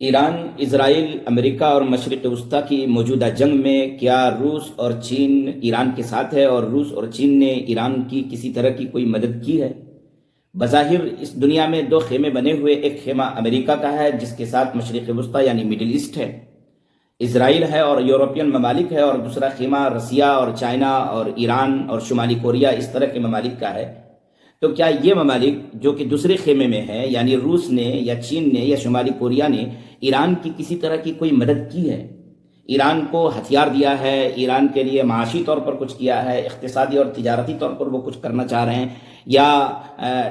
ایران، اسرائیل، امریکہ اور مشرق وسطی کی موجودہ جنگ میں کیا روس اور چین ایران کے ساتھ ہے اور روس اور چین نے ایران کی کسی طرح کی کوئی مدد کی ہے؟ بظاہر اس دنیا میں دو خیمے بنے ہوئے، ایک خیمہ امریکہ کا ہے جس کے ساتھ مشرق وسطی یعنی مڈل ایسٹ ہے، اسرائیل ہے اور یورپین ممالک ہے، اور دوسرا خیمہ رسیا اور چائنا اور ایران اور شمالی کوریا اس طرح کے ممالک کا ہے۔ تو کیا یہ ممالک جو کہ دوسرے خیمے میں ہیں، یعنی روس نے یا چین نے یا شمالی کوریا نے ایران کی کسی طرح کی کوئی مدد کی ہے؟ ایران کو ہتھیار دیا ہے، ایران کے لیے معاشی طور پر کچھ کیا ہے، اقتصادی اور تجارتی طور پر وہ کچھ کرنا چاہ رہے ہیں، یا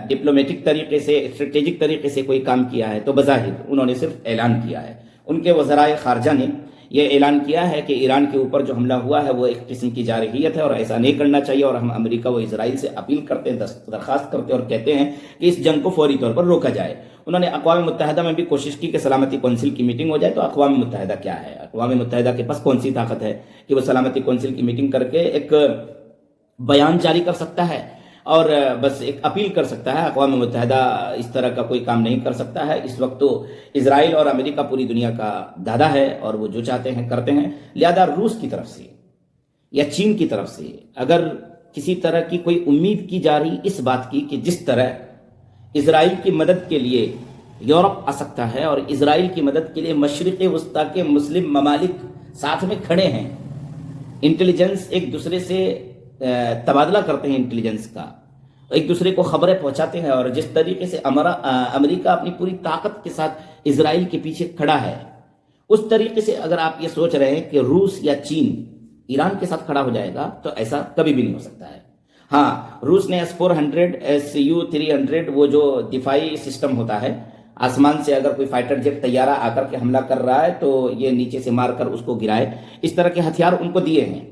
ڈپلومیٹک طریقے سے، اسٹریٹجک طریقے سے کوئی کام کیا ہے؟ تو بظاہر انہوں نے صرف اعلان کیا ہے۔ ان کے وزرائے خارجہ نے یہ اعلان کیا ہے کہ ایران کے اوپر جو حملہ ہوا ہے وہ ایک قسم کی جارحیت ہے اور ایسا نہیں کرنا چاہیے، اور ہم امریکہ و اسرائیل سے اپیل کرتے ہیں، درخواست کرتے ہیں اور کہتے ہیں کہ اس جنگ کو فوری طور پر روکا جائے۔ انہوں نے اقوام متحدہ میں بھی کوشش کی کہ سلامتی کونسل کی میٹنگ ہو جائے، تو اقوام متحدہ کیا ہے؟ اقوام متحدہ کے پاس کون سی طاقت ہے کہ وہ سلامتی کونسل کی میٹنگ کر کے ایک بیان جاری کر سکتا ہے اور بس ایک اپیل کر سکتا ہے؟ اقوام متحدہ اس طرح کا کوئی کام نہیں کر سکتا ہے۔ اس وقت تو اسرائیل اور امریکہ پوری دنیا کا دادا ہے اور وہ جو چاہتے ہیں کرتے ہیں، لہذا روس کی طرف سے یا چین کی طرف سے اگر کسی طرح کی کوئی امید کی جا رہی اس بات کی کہ جس طرح اسرائیل کی مدد کے لیے یورپ آ سکتا ہے اور اسرائیل کی مدد کے لیے مشرق وسطی کے مسلم ممالک ساتھ میں کھڑے ہیں، انٹیلیجنس ایک دوسرے سے تبادلہ کرتے ہیں، انٹیلیجنس کا ایک دوسرے کو خبریں پہنچاتے ہیں، اور جس طریقے سے امریکہ اپنی پوری طاقت کے ساتھ اسرائیل کے پیچھے کھڑا ہے، اس طریقے سے اگر آپ یہ سوچ رہے ہیں کہ روس یا چین ایران کے ساتھ کھڑا ہو جائے گا تو ایسا کبھی بھی نہیں ہو سکتا ہے۔ ہاں، روس نے S-400 Su-300 وہ جو دفاعی سسٹم ہوتا ہے، آسمان سے اگر کوئی فائٹر جیٹ طیارہ آ کر کے حملہ کر رہا ہے تو یہ نیچے سے مار کر اس کو گرائے، اس طرح کے ہتھیار ان کو دیے ہیں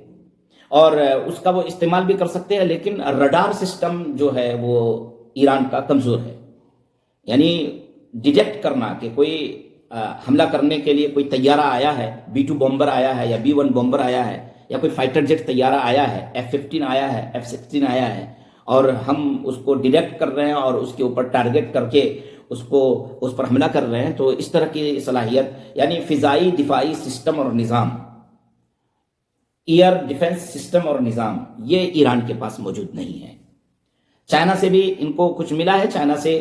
اور اس کا وہ استعمال بھی کر سکتے ہیں، لیکن رڈار سسٹم جو ہے وہ ایران کا کمزور ہے، یعنی ڈیٹیکٹ کرنا کہ کوئی حملہ کرنے کے لیے کوئی طیارہ آیا ہے، B-2 بومبر آیا ہے یا B-1 بومبر آیا ہے یا کوئی فائٹر جیٹ طیارہ آیا ہے، F-15 آیا ہے، F-16 آیا ہے، اور ہم اس کو ڈیٹیکٹ کر رہے ہیں اور اس کے اوپر ٹارگٹ کر کے اس پر حملہ کر رہے ہیں، تو اس طرح کی صلاحیت یعنی فضائی دفاعی سسٹم اور نظام، ایئر ڈیفنس سسٹم اور نظام، یہ ایران کے پاس موجود نہیں ہے۔ چائنا سے بھی ان کو کچھ ملا ہے، چائنا سے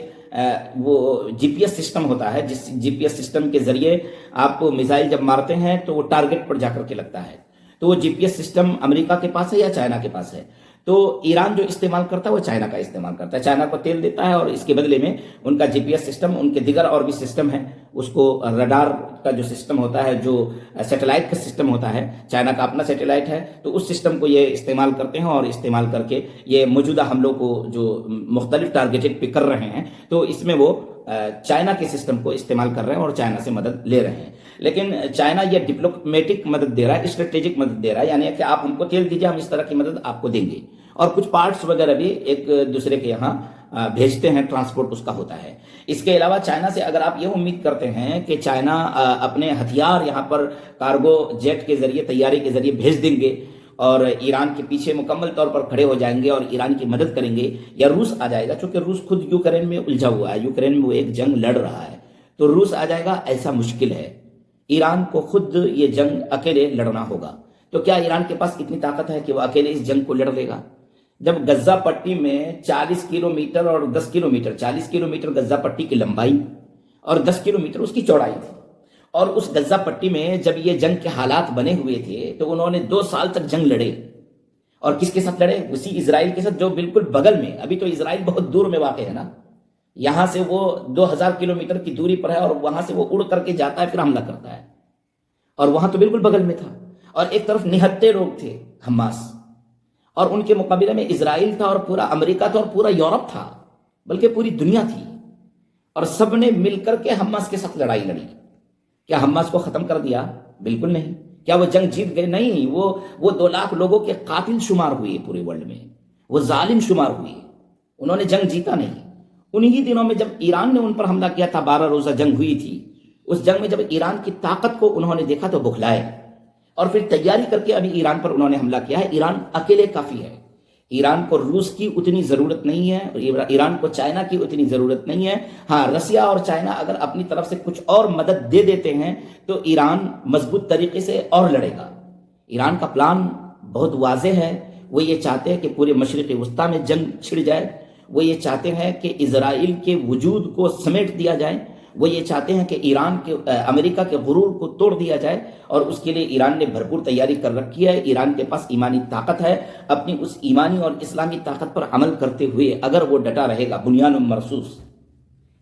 وہ GPS سسٹم ہوتا ہے، جس GPS سسٹم کے ذریعے آپ میزائل جب مارتے ہیں تو وہ ٹارگٹ پر جا کر کے لگتا ہے، تو وہ GPS سسٹم امریکہ کے پاس ہے یا چائنا کے پاس ہے؟ تو ایران جو استعمال کرتا ہے وہ چائنا کا استعمال کرتا ہے، چائنا کو تیل دیتا ہے اور اس کے بدلے میں ان کا GPS سسٹم، ان کے دیگر اور بھی سسٹم ہیں، اس کو رڈار کا جو سسٹم ہوتا ہے، جو سیٹلائٹ کا سسٹم ہوتا ہے، چائنا کا اپنا سیٹلائٹ ہے، تو اس سسٹم کو یہ استعمال کرتے ہیں اور استعمال کر کے یہ موجودہ حملوں کو جو مختلف ٹارگیٹڈ پہ کر رہے ہیں، تو اس میں وہ چائنا کے سسٹم کو استعمال کر رہے ہیں اور چائنا سے مدد لے رہے ہیں۔ لیکن چائنا یہ ڈپلومیٹک مدد دے رہا ہے، اسٹریٹجک مدد دے رہا ہے، یعنی کہ آپ ہم کو تیل دیجئے، ہم اس طرح کی مدد آپ کو دیں گے، اور کچھ پارٹس وغیرہ بھی ایک دوسرے کے یہاں بھیجتے ہیں، ٹرانسپورٹ اس کا ہوتا ہے۔ اس کے علاوہ چائنا سے اگر آپ یہ امید کرتے ہیں کہ چائنا اپنے ہتھیار یہاں پر کارگو جیٹ کے ذریعے، طیارے کے ذریعے بھیج دیں گے اور ایران کے پیچھے مکمل طور پر کھڑے ہو جائیں گے اور ایران کی مدد کریں گے، یا روس آ جائے گا، چونکہ روس خود یوکرین میں الجھا ہوا ہے، یوکرین میں وہ ایک جنگ لڑ رہا ہے، تو روس آ جائے گا، ایسا مشکل ہے۔ ایران کو خود یہ جنگ اکیلے لڑنا ہوگا۔ تو کیا ایران کے پاس اتنی طاقت ہے کہ وہ اکیلے اس جنگ کو لڑ لے گا؟ جب غزہ پٹی میں 40 کلومیٹر اور 10 کلومیٹر، 40 کلومیٹر غزہ پٹی کی لمبائی اور 10 کلومیٹر اس کی چوڑائی تھی، اور اس غزہ پٹی میں جب یہ جنگ کے حالات بنے ہوئے تھے تو انہوں نے 2 سال تک جنگ لڑے، اور کس کے ساتھ لڑے؟ اسی اسرائیل کے ساتھ جو بالکل بغل میں، ابھی تو اسرائیل بہت دور میں واقع ہے نا، یہاں سے وہ 2000 کلومیٹر کی دوری پر ہے اور وہاں سے وہ اڑ کر کے جاتا ہے، پھر حملہ کرتا ہے، اور وہاں تو بالکل بغل میں تھا، اور ایک طرف نہتے لوگ تھے حماس، اور ان کے مقابلے میں اسرائیل تھا اور پورا امریکہ تھا اور پورا یورپ تھا، بلکہ پوری دنیا تھی، اور سب نے مل کر کے حماس کے ساتھ لڑائی لڑی۔ کیا حماس کو ختم کر دیا؟ بالکل نہیں۔ کیا وہ جنگ جیت گئے؟ نہیں، وہ 2 لاکھ لوگوں کے قاتل شمار ہوئے پورے ورلڈ میں، وہ ظالم شمار ہوئے، انہوں نے جنگ جیتا نہیں۔ انہی دنوں میں جب ایران نے ان پر حملہ کیا تھا، 12 روزہ جنگ ہوئی تھی، اس جنگ میں جب ایران کی طاقت کو انہوں نے دیکھا تو بخلائے، اور پھر تیاری کر کے ابھی ایران پر انہوں نے حملہ کیا ہے۔ ایران اکیلے کافی ہے، ایران کو روس کی اتنی ضرورت نہیں ہے، ایران کو چائنا کی اتنی ضرورت نہیں ہے۔ ہاں، رسیا اور چائنا اگر اپنی طرف سے کچھ اور مدد دے دیتے ہیں تو ایران مضبوط طریقے سے اور لڑے گا۔ ایران کا پلان بہت واضح ہے، وہ یہ چاہتے ہیں کہ پورے مشرق وسطیٰ میں جنگ چھڑ جائے، وہ یہ چاہتے ہیں کہ اسرائیل کے وجود کو سمیٹ دیا جائے، وہ یہ چاہتے ہیں کہ امریکہ کے غرور کو توڑ دیا جائے، اور اس کے لیے ایران نے بھرپور تیاری کر رکھی ہے۔ ایران کے پاس ایمانی طاقت ہے، اپنی اس ایمانی اور اسلامی طاقت پر عمل کرتے ہوئے اگر وہ ڈٹا رہے گا، بنیان مرصوص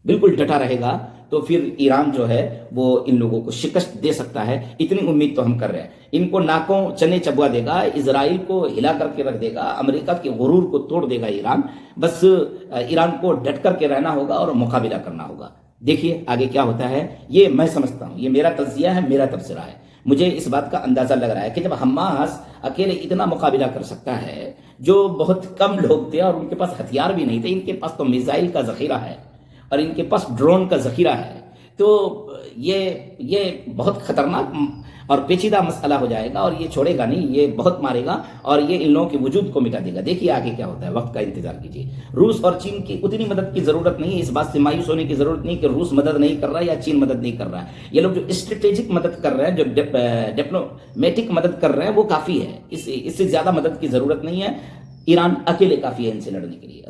بالکل ڈٹا رہے گا، تو پھر ایران جو ہے وہ ان لوگوں کو شکست دے سکتا ہے۔ اتنی امید تو ہم کر رہے ہیں۔ ان کو ناکوں چنے چبوا دے گا، اسرائیل کو ہلا کر کے رکھ دے گا، امریکہ کے غرور کو توڑ دے گا ایران۔ بس ایران کو ڈٹ کر کے رہنا ہوگا اور مقابلہ کرنا ہوگا۔ دیکھیے آگے کیا ہوتا ہے۔ یہ میں سمجھتا ہوں، یہ میرا تجزیہ ہے، میرا تبصرہ ہے۔ مجھے اس بات کا اندازہ لگ رہا ہے کہ جب حماس اکیلے اتنا مقابلہ کر سکتا ہے، جو بہت کم لوگ تھے اور ان کے پاس ہتھیار بھی نہیں تھے، ان کے پاس تو میزائل کا ذخیرہ ہے اور ان کے پاس ڈرون کا ذخیرہ ہے، تو یہ بہت خطرناک اور پیچیدہ مسئلہ ہو جائے گا، اور یہ چھوڑے گا نہیں، یہ بہت مارے گا اور یہ ان لوگوں کے وجود کو مٹا دے گا۔ دیکھیے آگے کیا ہوتا ہے، وقت کا انتظار کیجیے۔ روس اور چین کی اتنی مدد کی ضرورت نہیں ہے، اس بات سے مایوس ہونے کی ضرورت نہیں کہ روس مدد نہیں کر رہا ہے یا چین مدد نہیں کر رہا ہے۔ یہ لوگ جو اسٹریٹجک مدد کر رہے ہیں، جو ڈپلومیٹک مدد کر رہے ہیں، وہ کافی ہے، اس سے زیادہ مدد کی ضرورت نہیں ہے۔ ایران اکیلے کافی ہے ان سے لڑنے کے لیے۔